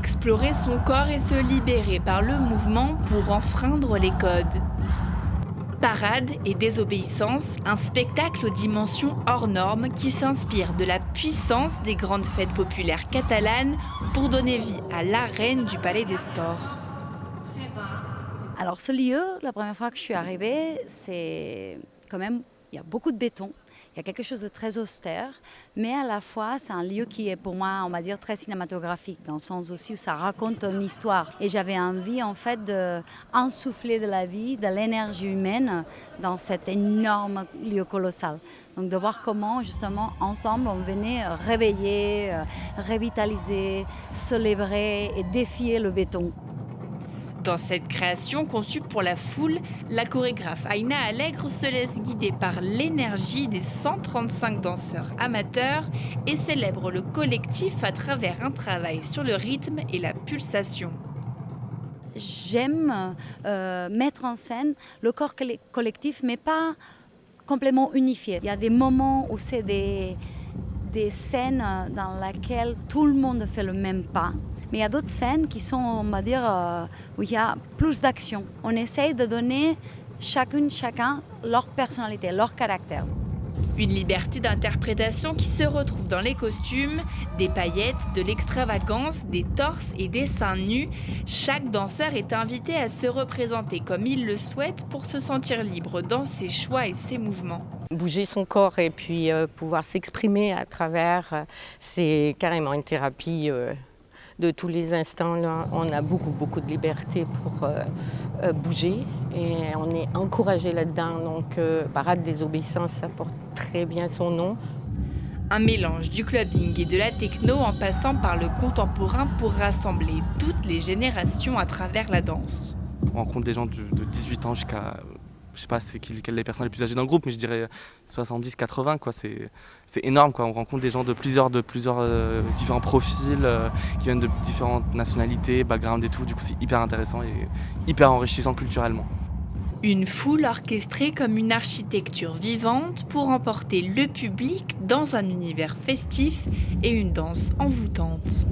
explorer son corps et se libérer par le mouvement pour enfreindre les codes. Parade et désobéissance, un spectacle aux dimensions hors normes qui s'inspire de la puissance des grandes fêtes populaires catalanes pour donner vie à l'arène du Palais des Sports. Alors ce lieu, la première fois que je suis arrivée, c'est quand même, il y a beaucoup de béton, il y a quelque chose de très austère, mais à la fois c'est un lieu qui est pour moi, on va dire, très cinématographique, dans le sens aussi où ça raconte une histoire. Et j'avais envie en fait d'insuffler de la vie, de l'énergie humaine dans cet énorme lieu colossal. Donc de voir comment justement ensemble on venait réveiller, revitaliser, célébrer et défier le béton. Dans cette création conçue pour la foule, la chorégraphe Aïna Allègre se laisse guider par l'énergie des 135 danseurs amateurs et célèbre le collectif à travers un travail sur le rythme et la pulsation. J'aime mettre en scène le corps collectif, mais pas complètement unifié. Il y a des moments où c'est des scènes dans lesquelles tout le monde fait le même pas. Mais il y a d'autres scènes qui sont, on va dire, où il y a plus d'action. On essaye de donner chacun leur personnalité, leur caractère. Une liberté d'interprétation qui se retrouve dans les costumes, des paillettes, de l'extravagance, des torses et des seins nus. Chaque danseur est invité à se représenter comme il le souhaite pour se sentir libre dans ses choix et ses mouvements. Bouger son corps et puis pouvoir s'exprimer à travers, c'est carrément une thérapie de tous les instants. Là. On a beaucoup de liberté pour bouger et on est encouragé là-dedans. Donc Parade désobéissance, ça porte très bien son nom. Un mélange du clubbing et de la techno en passant par le contemporain pour rassembler toutes les générations à travers la danse. On rencontre des gens de 18 ans jusqu'à, je sais pas quelles les personnes les plus âgées dans le groupe, mais je dirais 70-80, quoi. C'est énorme, quoi. On rencontre des gens de plusieurs différents profils, qui viennent de différentes nationalités, background et tout. Du coup, c'est hyper intéressant et hyper enrichissant culturellement. Une foule orchestrée comme une architecture vivante pour emporter le public dans un univers festif et une danse envoûtante.